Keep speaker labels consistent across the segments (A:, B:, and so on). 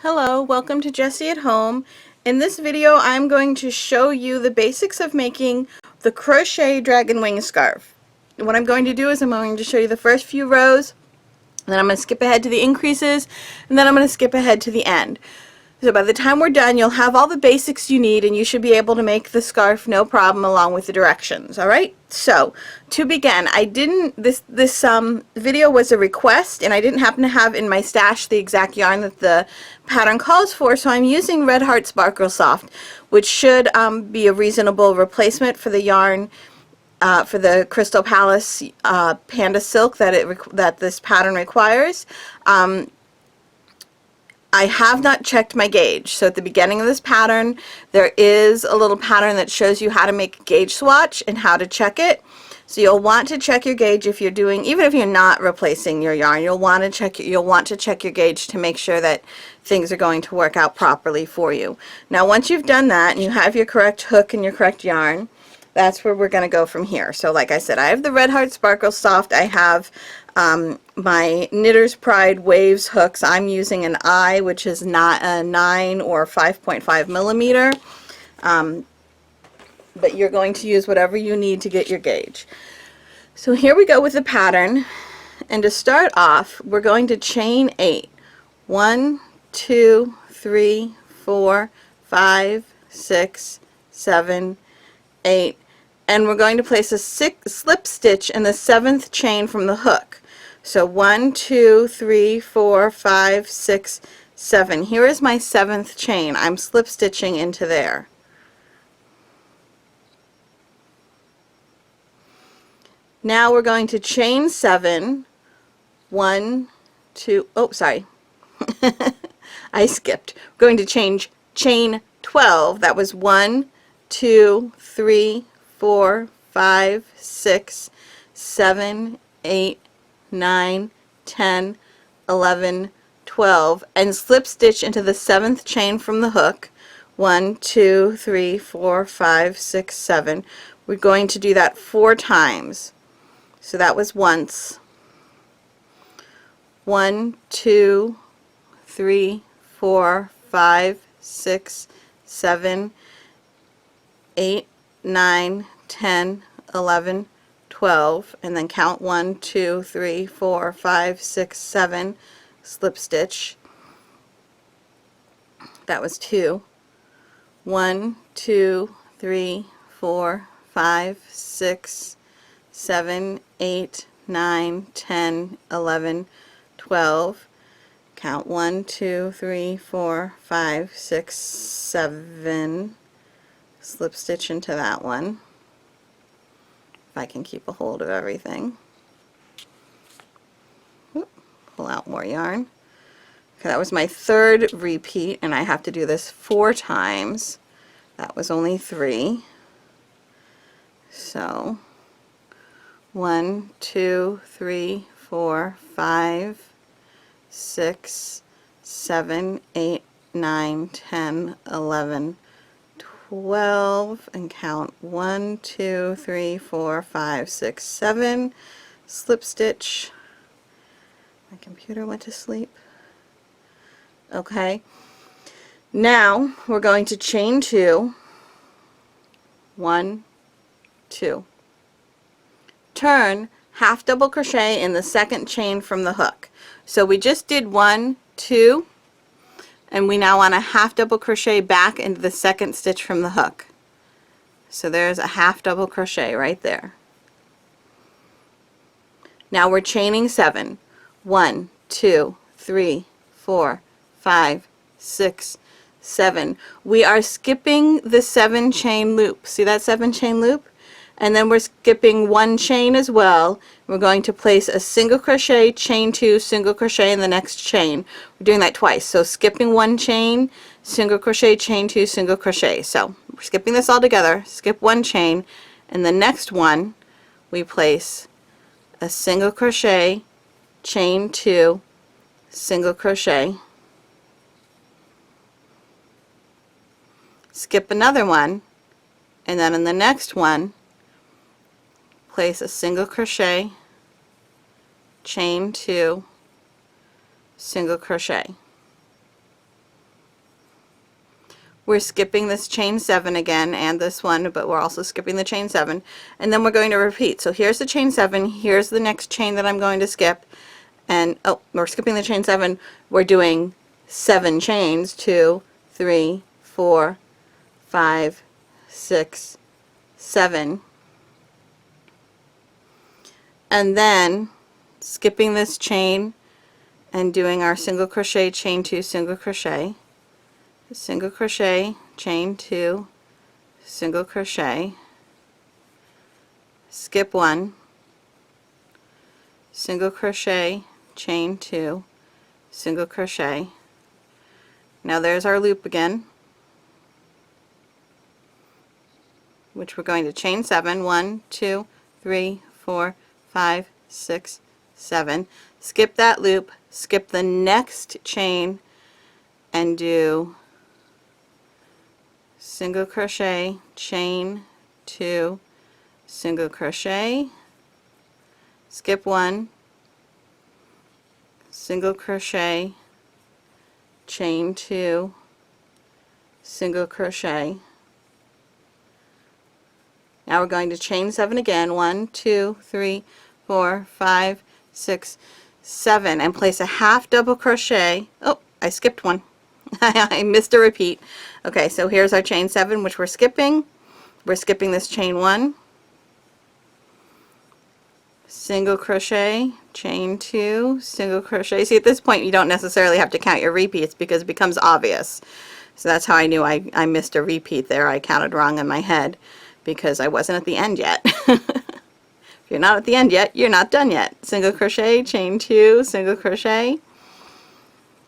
A: Hello, welcome to Jessie at Home. In this video I'm going to show you the basics of making the crochet dragon wing scarf. And what I'm going to do is I'm going to show you the first few rows, then I'm going to skip ahead to the increases, and then I'm going to skip ahead to the end. So by the time we're done, you'll have all the basics you need and you should be able to make the scarf no problem along with the directions. Alright? So, to begin, this video was a request and I didn't happen to have in my stash the exact yarn that the pattern calls for, so I'm using Red Heart Sparkle Soft, which should be a reasonable replacement for the yarn for the Crystal Palace Panda Silk that this pattern requires. I have not checked my gauge, so at the beginning of this pattern there is a little pattern that shows you how to make a gauge swatch and how to check it. So you'll want to check your gauge if you're doing, even if you're not replacing your yarn, you'll want to check your gauge to make sure that things are going to work out properly for you. Now once you've done that and you have your correct hook and your correct yarn, that's where we're going to go from here. So like I said, I have the Red Heart Sparkle Soft. I have my Knitter's Pride Waves hooks. I'm using an I, which is not a 9 or 5.5 millimeter. But you're going to use whatever you need to get your gauge. So here we go with the pattern. And to start off, we're going to chain 8. 1, 2, 3, 4, 5, 6, 7, 8. And we're going to place a slip stitch in the 7th chain from the hook. So 1, 2, 3, 4, 5, 6, 7. Here is my 7th chain. I'm slip stitching into there. Now we're going to chain 7. 1, 2, oh sorry, I skipped. We're going to chain 12. That was 1, 2, 3, 4, 5, 6, 7, 8, 9, 10, 11, 12, and slip stitch into the 7th chain from the hook. 1, 2, 3, 4, 5, 6, 7. We're going to do that 4 times. So that was once. 1, 2, 3, 4, 5, 6, 7, 8, 9, 10, 11, 12, and then count 1, 2, 3, 4, 5, 6, 7, slip stitch. That was 2. 1, 2, 3, 4, 5, 6, 7, 8, 9, 10, 11, 12. Count 1, 2, 3, 4, 5, 6, 7. Slip stitch into that one. If I can keep a hold of everything. Pull out more yarn. Okay, that was my 3rd repeat, and I have to do this 4 times. That was only 3. So 1, 2, 3, 4, 5, 6, 7, 8, 9, 10, 11, 12, and count 1, 2, 3, 4, 5, 6, 7, slip stitch. My computer went to sleep. Okay, now we're going to chain 2. 1, 2. Turn half double crochet in the 2nd chain from the hook. So we just did 1, 2, and we now want a half double crochet back into the 2nd stitch from the hook. So there's a half double crochet right there. Now we're chaining 7. 1, 2, 3, 4, 5, 6, 7. We are skipping the 7 chain loop. See that 7 chain loop? And then we're skipping 1 chain as well. We're going to place a single crochet, chain 2, single crochet in the next chain. We're doing that twice. So skipping 1 chain, single crochet, chain 2, single crochet. So we're skipping this all together. Skip 1 chain, and the next one we place a single crochet, chain 2, single crochet. Skip another one, and then in the next one place a single crochet, chain 2, single crochet. we're skipping this chain 7 again and this one, but we're also skipping the chain 7, and then we're going to repeat. So here's the chain 7, here's the next chain that I'm going to skip, and oh, we're skipping the chain 7, we're doing 7 chains, 2, 3, 4, 5, 6, 7, and then skipping this chain and doing our single crochet, chain 2, single crochet, single crochet, chain 2, single crochet, skip 1, single crochet, chain 2, single crochet. Now there's our loop again, which we're going to chain 7, 1, 2, 3, 4, 5, 6, 7, skip that loop, skip the next chain, and do single crochet, chain 2, single crochet, skip 1, single crochet, chain 2, single crochet. Now we're going to chain 7 again, 1, 2, 3, 4, 5, 6, 7, and place a half double crochet. Oh, I skipped one. I missed a repeat. Okay, so here's our chain 7, which we're skipping. We're skipping this chain 1, single crochet, chain 2, single crochet. See, at this point you don't necessarily have to count your repeats because it becomes obvious. So that's how I knew I missed a repeat there. I counted wrong in my head because I wasn't at the end yet. If you're not at the end yet, you're not done yet. Single crochet, chain 2, single crochet,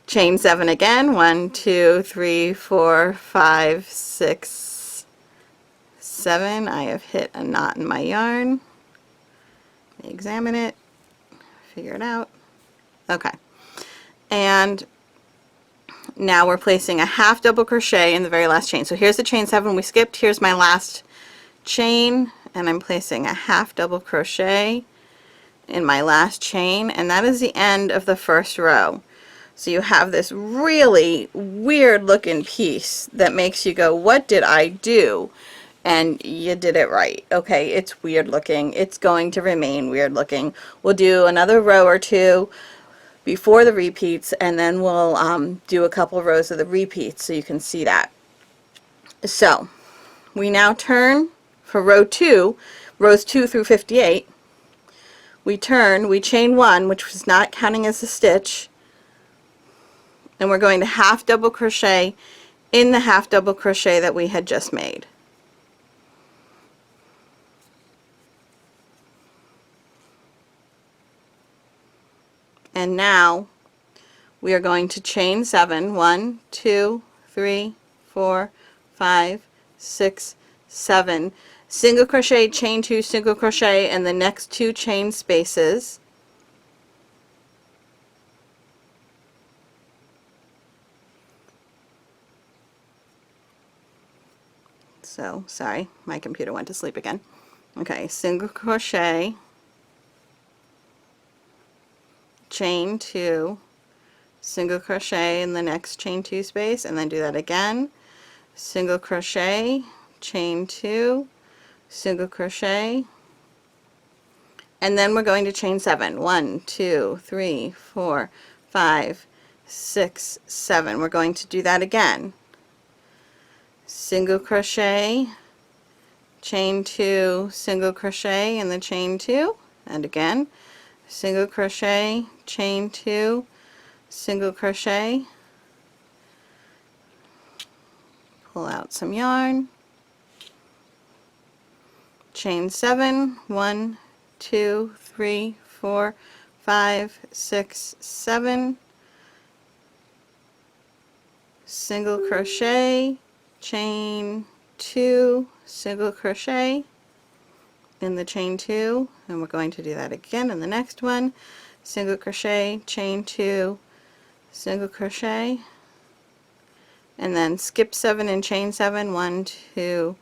A: chain 7 again, 1, 2, 3, 4, 5, 6, 7. I have hit a knot in my yarn. Let me examine it, figure it out. Okay, and now we're placing a half double crochet in the very last chain. So here's the chain 7 we skipped, here's my last chain, and I'm placing a half double crochet in my last chain, and that is the end of the first row. So you have this really weird looking piece that makes you go, what did I do? And you did it right. Okay, it's weird looking. It's going to remain weird looking. We'll do another row or two before the repeats, and then we'll do a couple rows of the repeats so you can see that. So we now turn for row 2, rows 2 through 58. We turn, we chain 1, which was not counting as a stitch, and we're going to half double crochet in the half double crochet that we had just made. And now we are going to chain 7, 1, 2, 3, 4, 5, 6, 7, single crochet, chain 2, single crochet in the next 2 chain spaces. So, sorry, my computer went to sleep again. Okay, single crochet, chain 2, single crochet in the next chain 2 space, and then do that again, single crochet, chain 2, single crochet, and then we're going to chain 7, 1, 2, 3, 4, 5, 6, 7. We're going to do that again, single crochet, chain 2, single crochet in the chain 2, and again, single crochet, chain 2, single crochet, pull out some yarn, chain 7, 1, 2, 3, 4, 5, 6, 7, single crochet, chain 2, single crochet in the chain 2, and we're going to do that again in the next one, single crochet, chain 2, single crochet, and then skip 7 and chain 7, 1, 2,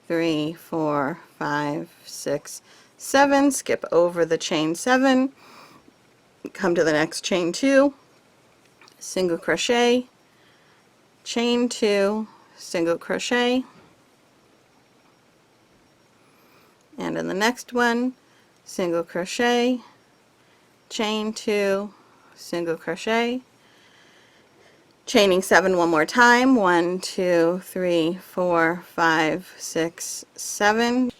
A: 3, 4, 5, 6, 7, skip over the chain 7, come to the next chain 2, single crochet, chain 2, single crochet, and in the next one, single crochet, chain 2, single crochet, chaining 7 one more time, 1, 2, 3, 4, 5, 6, 7.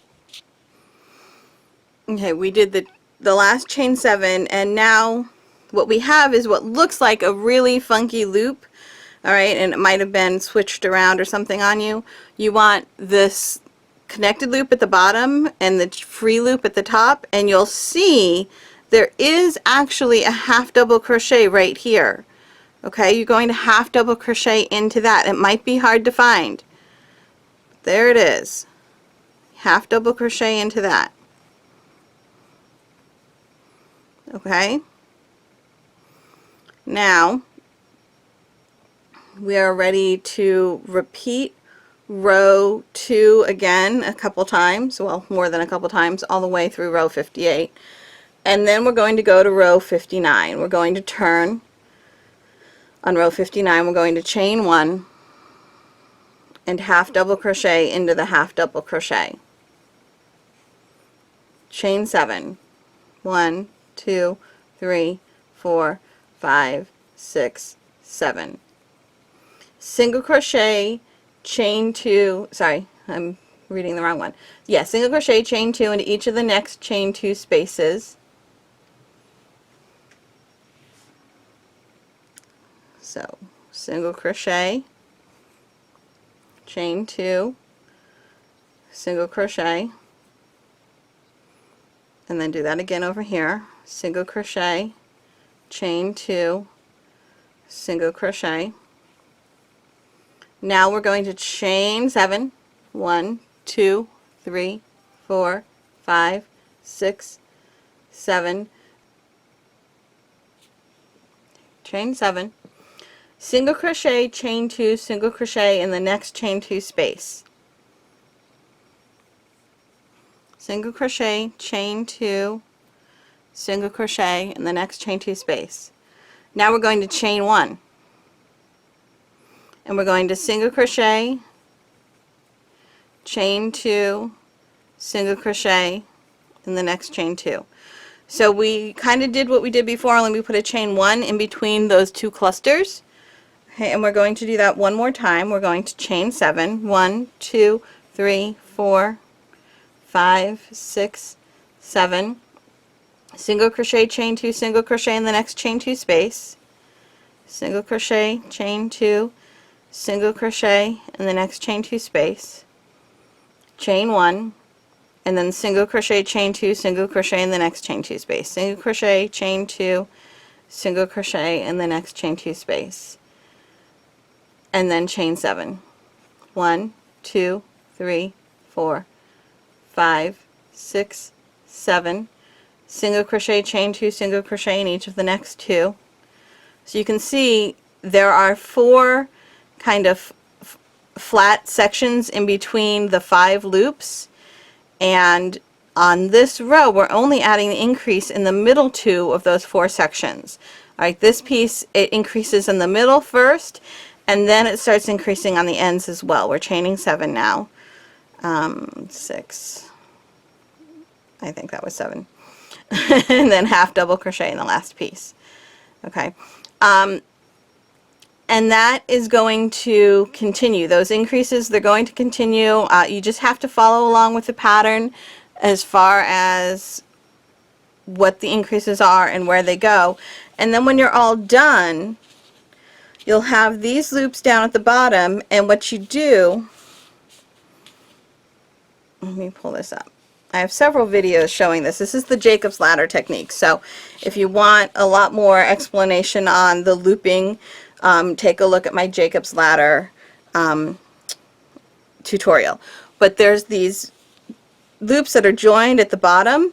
A: Okay, we did the last chain 7, and now what we have is what looks like a really funky loop. Alright, and it might have been switched around or something on you. You want this connected loop at the bottom and the free loop at the top, and you'll see there is actually a half double crochet right here. Okay, you're going to half double crochet into that. It might be hard to find. There it is. Half double crochet into that. Okay, now we are ready to repeat row 2 again a couple times, well, more than a couple times, all the way through row 58. And then we're going to go to row 59. We're going to turn on row 59. We're going to chain 1 and half double crochet into the half double crochet. Chain 7. 1, 2, 3, 4, 5, 6, 7. Single crochet, chain 2, sorry, I'm reading the wrong one. Yeah, single crochet, chain 2 into each of the next chain 2 spaces. So, single crochet, chain 2, single crochet, and then do that again over here. Single crochet, chain 2, single crochet. Now we're going to chain 7. 1, 2, 3, 4, 5, 6, 7. Chain 7. Single crochet, chain 2, single crochet in the next chain 2 space. Single crochet, chain 2, single crochet in the next chain 2 space. Now we're going to chain 1. And we're going to single crochet, chain 2, single crochet in the next chain 2. So we kind of did what we did before, only we put a chain 1 in between those 2 clusters. Okay, and we're going to do that one more time. We're going to chain 7. 1, 2, 3, 4, 5, 6, 7. Single crochet, chain 2, single crochet in the next chain 2 space. Single crochet, chain 2, single crochet in the next chain 2 space, chain 1, and then single crochet, chain 2, single crochet in the next chain 2 space, single crochet, chain 2, single crochet in the next chain 2 space, and then chain 7. 1, 2, 3, 4, 5, 6, 7. Single crochet, chain 2, single crochet in each of the next 2. So you can see there are 4 kind of flat sections in between the 5 loops, and on this row we're only adding the increase in the middle 2 of those 4 sections. Alright, this piece, it increases in the middle first, and then it starts increasing on the ends as well. We're chaining 7 now. 6, I think that was 7. And then half double crochet in the last piece. Okay. And that is going to continue. Those increases, they're going to continue. You just have to follow along with the pattern as far as what the increases are and where they go. And then when you're all done, you'll have these loops down at the bottom, and what you do, let me pull this up. I have several videos showing this. This is the Jacob's ladder technique. So if you want a lot more explanation on the looping, take a look at my Jacob's ladder tutorial. But there's these loops that are joined at the bottom,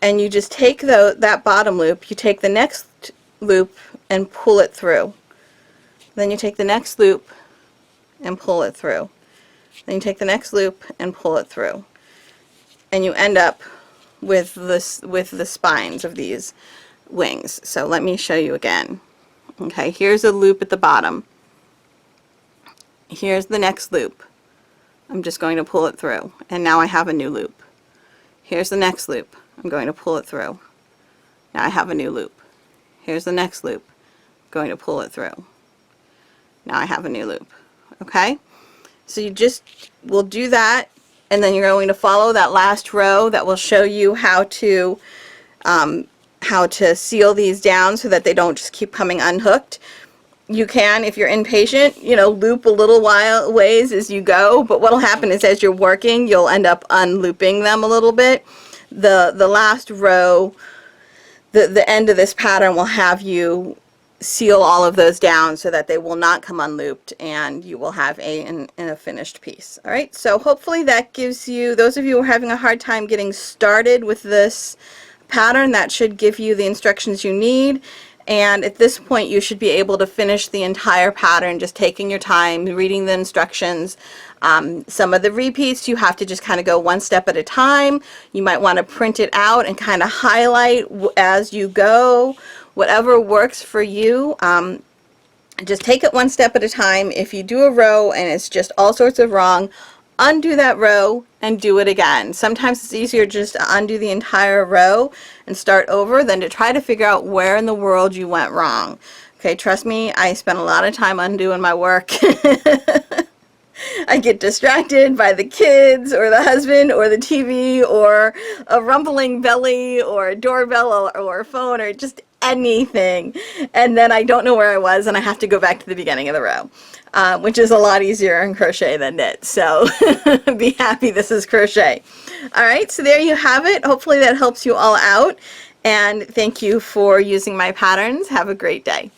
A: and you just take that bottom loop, you take the next loop and pull it through. Then you take the next loop and pull it through. Then you take the next loop and pull it through. And you end up with this, with the spines of these wings. So let me show you again. Okay, here's a loop at the bottom, Here's the next loop. I'm just going to pull it through, and now I have a new loop. Here's the next loop. I'm going to pull it through. Now I have a new loop. Here's the next loop. I'm going to pull it through. Now I have a new loop. Okay? So you just will do that, and then you're going to follow that last row that will show you how to seal these down so that they don't just keep coming unhooked. You can, if you're impatient, you know, loop a little ways as you go, but what'll happen is as you're working, you'll end up unlooping them a little bit. The last row, the end of this pattern will have you seal all of those down so that they will not come unlooped, and you will have a finished piece. All right, so hopefully that gives you, those of you who are having a hard time getting started with this pattern, that should give you the instructions you need. And at this point you should be able to finish the entire pattern just taking your time, reading the instructions. Some of the repeats you have to just kind of go one step at a time. You might want to print it out and kind of highlight as you go. Whatever works for you. Just take it one step at a time. If you do a row and it's just all sorts of wrong, undo that row and do it again. Sometimes it's easier just to undo the entire row and start over than to try to figure out where in the world you went wrong. Okay, trust me, I spent a lot of time undoing my work. I get distracted by the kids or the husband or the TV or a rumbling belly or a doorbell or a phone or just anything, and then I don't know where I was and I have to go back to the beginning of the row, which is a lot easier in crochet than knit. So be happy this is crochet. Alright, so there you have it. Hopefully that helps you all out, and thank you for using my patterns. Have a great day.